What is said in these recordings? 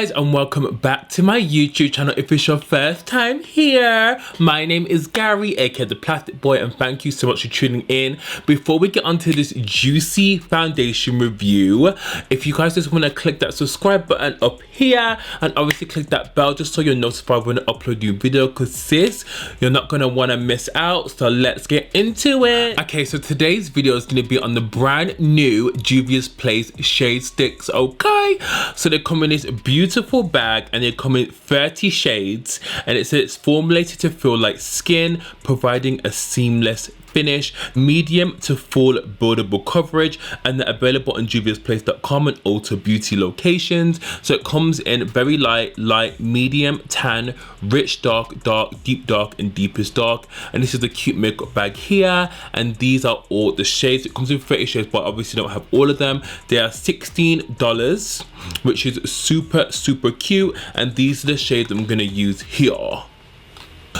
guys, and welcome back to my YouTube channel. If it's your first time here, my name is Gary, aka the Plastic Boy, and thank you so much for tuning in. Before we get onto this juicy foundation review, if you guys just want to click that subscribe button up here and obviously click that bell just so you're notified when I upload new video, because sis, you're not going to want to miss out. So let's get into it. Okay, so today's video is going to be on the brand new Juvias Place shade sticks. Okay, so they come in this beautiful bag and they come in 30 shades, and it says it's formulated to feel like skin, providing a seamless finish, medium to full buildable coverage, and they're available on juviasplace.com and Ulta Beauty locations. So it comes in very light, medium, tan, rich, dark, deep dark, and deepest dark. And this is the cute makeup bag here, and these are all the shades. It comes in 30 shades, but obviously don't have all of them. They are $16, which is super cute, and these are the shades I'm gonna use here.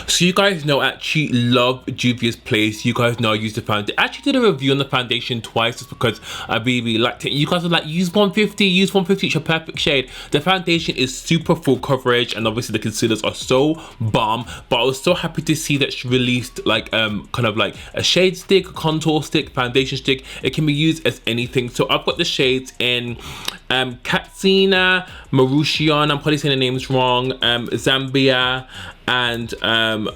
So you guys know I actually love Juvias Place. You guys know I use the foundation. I actually did a review on the foundation twice just because I really liked it. You guys were like, use 150, it's your perfect shade. The foundation is super full coverage, and obviously the concealers are so bomb, but I was so happy to see that she released like kind of like a shade stick, a contour stick, foundation stick. It can be used as anything. So I've got the shades in Katsina, Mauritian, I'm probably saying the names wrong, Zambia, and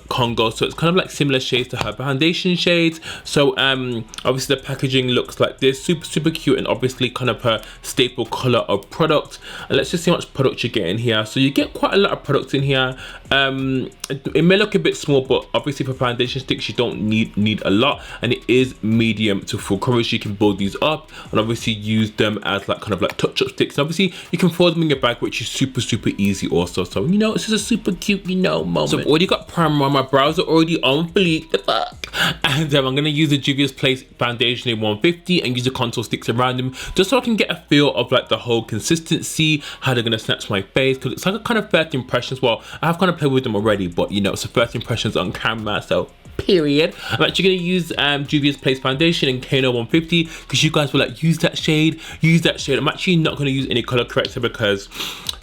Congo. So it's kind of like similar shades to her foundation shades. So obviously the packaging looks like this, super cute, and obviously kind of her staple color of product. And let's just see how much product you get in here. So you get quite a lot of products in here. It may look a bit small, but obviously for foundation sticks you don't need a lot, and it is medium to full coverage. You can build these up and obviously use them as like kind of like touch-up sticks. And obviously you can fold them in your bag, which is super easy also. So you know, it's just a super cute, you know, moment. So I've already got primer on, my brows are already on fleek, the fuck. And I'm gonna use the Juvias Place foundation in 150 and use the contour sticks around them just so I can get a feel of like the whole consistency, how they're gonna snatch my face, because it's like a kind of first impressions. Well, I have kind of played with them already, but you know, it's a first impressions on camera, so period. I'm actually going to use Juvias Place foundation in Kano 150 because you guys were like, use that shade. I'm actually not going to use any color corrector because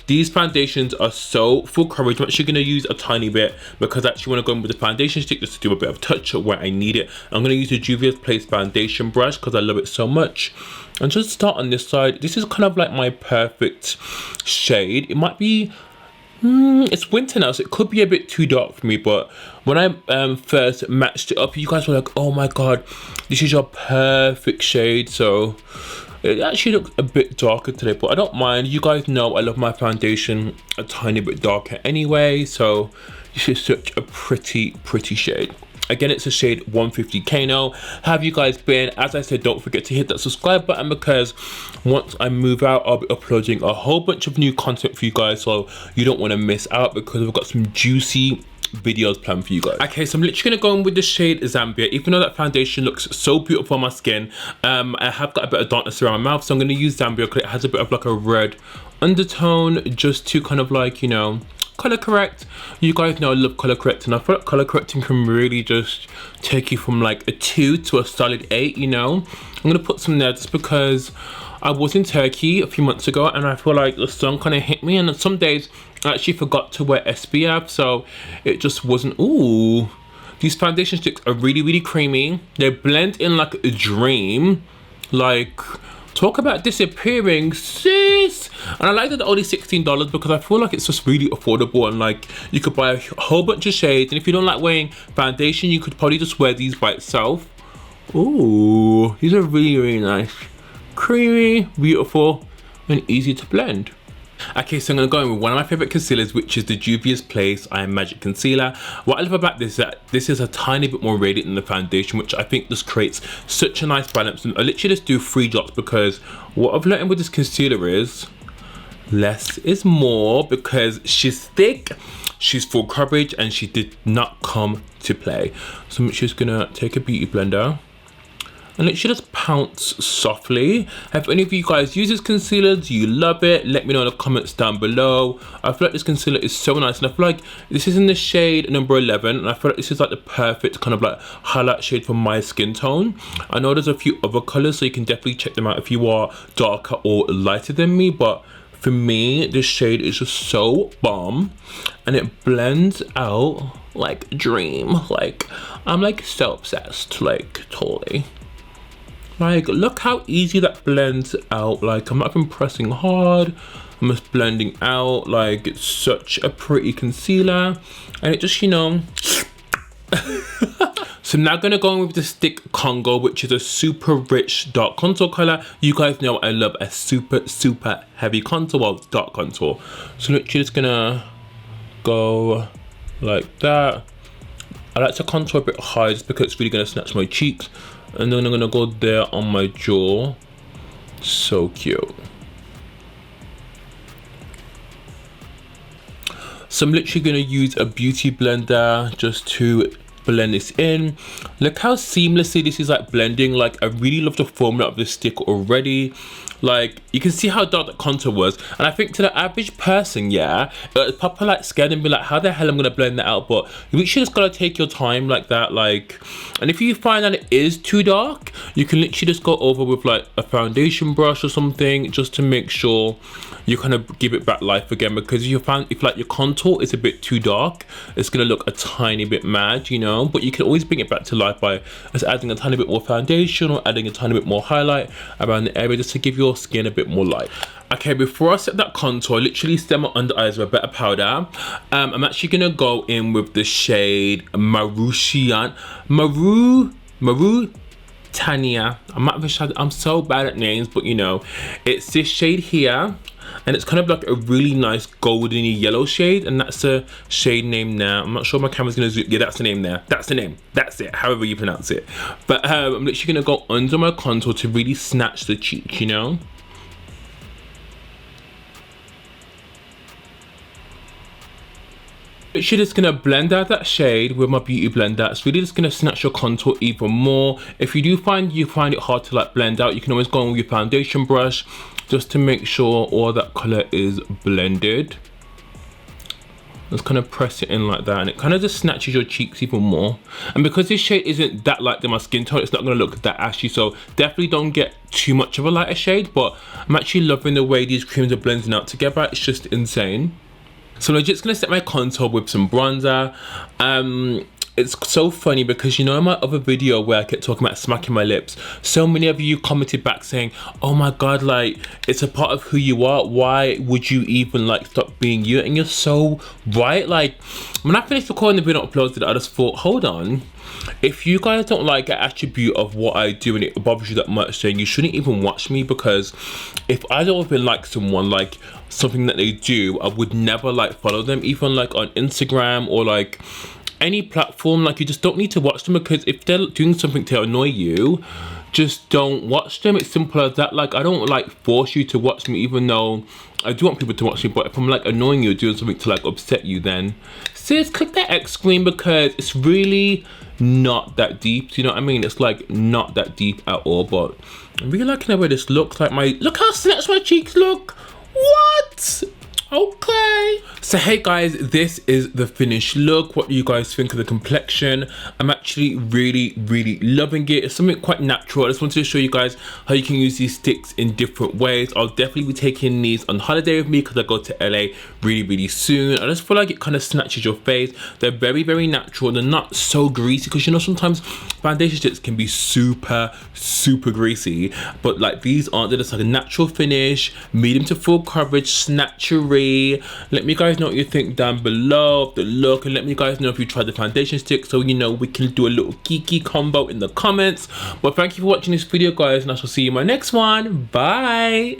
these foundations are so full coverage. I'm actually going to use a tiny bit because I actually want to go in with the foundation stick just to do a bit of touch up where I need it. I'm going to use the Juvias Place foundation brush because I love it so much. And just start on this side. This is kind of like my perfect shade. It might be it's winter now, so it could be a bit too dark for me, but when I first matched it up, you guys were like, oh my god, this is your perfect shade. So it actually looks a bit darker today, but I don't mind. You guys know I love my foundation a tiny bit darker anyway, so this is such a pretty shade. Again, it's a shade 150 Kano. How have you guys been? As I said, don't forget to hit that subscribe button because once I move out, I'll be uploading a whole bunch of new content for you guys, so you don't want to miss out because we've got some juicy videos planned for you guys. Okay, so I'm literally gonna go in with the shade Zambia. Even though that foundation looks so beautiful on my skin, I have got a bit of darkness around my mouth, so I'm gonna use Zambia because it has a bit of like a red undertone just to kind of like, you know, color correct. You guys know I love color correcting. I feel like color correcting can really just take you from like a 2 to a solid 8, you know. I'm gonna put some there just because I was in Turkey a few months ago and I feel like the sun kind of hit me, and some days I actually forgot to wear SPF, so it just wasn't. Ooh, these foundation sticks are really creamy. They blend in like a dream. Like, talk about disappearing, sis. And I like that they're only $16 because I feel like it's just really affordable, and like you could buy a whole bunch of shades, and if you don't like wearing foundation, you could probably just wear these by itself. Ooh, these are really nice, creamy, beautiful, and easy to blend. Okay, so I'm gonna go in with one of my favorite concealers, which is the Juvias Place I Am Magic Concealer. What I love about this is that this is a tiny bit more radiant than the foundation, which I think just creates such a nice balance. And I literally just do 3 drops because what I've learned with this concealer is less is more, because she's thick, she's full coverage, and she did not come to play. So I'm just gonna take a beauty blender and literally just pounce softly. Have any of you guys used this concealer? Do you love it? Let me know in the comments down below. I feel like this concealer is so nice, and I feel like this is in the shade number 11, and I feel like this is like the perfect kind of like highlight shade for my skin tone. I know there's a few other colors, so you can definitely check them out if you are darker or lighter than me, but For me, this shade is just so bomb, and it blends out like a dream. Like, I'm like so obsessed, like totally. Like, look how easy that blends out. Like, I'm not even pressing hard, I'm just blending out. Like, it's such a pretty concealer, and it just, you know. So now gonna go in with the stick Congo, which is a super rich dark contour color. You guys know I love a super heavy contour, well, dark contour. So literally just gonna go like that. I like to contour a bit high just because it's really gonna snatch my cheeks. And then I'm gonna go there on my jaw. So cute. So I'm literally gonna use a beauty blender just to blend this in. Look how seamlessly this is like blending. Like, I really love the formula of this stick already. Like, you can see how dark the contour was, and I think to the average person, yeah, it's probably like scared and be like, how the hell I'm gonna blend that out? But you literally just gotta take your time like that. Like, and if you find that it is too dark, you can literally just go over with like a foundation brush or something, just to make sure you kind of give it back life again. Because if like your contour is a bit too dark, it's gonna look a tiny bit mad, you know. But you can always bring it back to life by just adding a tiny bit more foundation or adding a tiny bit more highlight around the area, just to give your skin a bit more light. Okay, before I set that contour, literally set my under eyes with a better powder. I'm actually gonna go in with the shade Marutania. I'm so bad at names, but you know, it's this shade here, and it's kind of like a really nice goldeny yellow shade, and that's the shade name now. I'm not sure my camera's gonna zoom. Yeah, that's the name there. That's the name. That's it, however you pronounce it. But I'm literally gonna go under my contour to really snatch the cheek, you know? Literally just gonna blend out that shade with my beauty blender. It's really just gonna snatch your contour even more. If you find it hard to like blend out, you can always go in with your foundation brush just to make sure all that color is blended. Just kind of press it in like that, and it kind of just snatches your cheeks even more. And because this shade isn't that light than my skin tone, it's not gonna look that ashy, so definitely don't get too much of a lighter shade. But I'm actually loving the way these creams are blending out together. It's just insane. So I'm just gonna set my contour with some bronzer. It's so funny because, you know, in my other video where I kept talking about smacking my lips, so many of you commented back saying, oh my god, like, it's a part of who you are, why would you even like stop being you? And you're so right. Like, when I finished recording the video and uploaded it, I just thought, hold on, if you guys don't like an attribute of what I do and it bothers you that much, then you shouldn't even watch me. Because if I don't even like someone, like something that they do, I would never like follow them, even like on Instagram or like any platform. Like, you just don't need to watch them, because if they're doing something to annoy you, just don't watch them. It's simple as that. Like, I don't like force you to watch me, even though I do want people to watch me. But if I'm like annoying you or doing something to like upset you, then sis, click that X screen, because it's really not that deep. Do you know what I mean? It's like not that deep at all. But I'm really liking the way this looks. Like, look how snatched my cheeks look. What? Okay. So hey guys, this is the finished look. What do you guys think of the complexion? I'm actually really loving it. It's something quite natural. I just wanted to show you guys how you can use these sticks in different ways. I'll definitely be taking these on holiday with me because I go to LA really soon. I just feel like it kind of snatches your face. They're very natural. They're not so greasy, because you know sometimes foundation sticks can be super greasy, but like these aren't. They're just like a natural finish, medium to full coverage, snatchery. Let me guys know what you think down below of the look, and let me guys know if you tried the foundation stick, so you know we can do a little kiki combo in the comments. But thank you for watching this video guys, and I shall see you in my next one. Bye.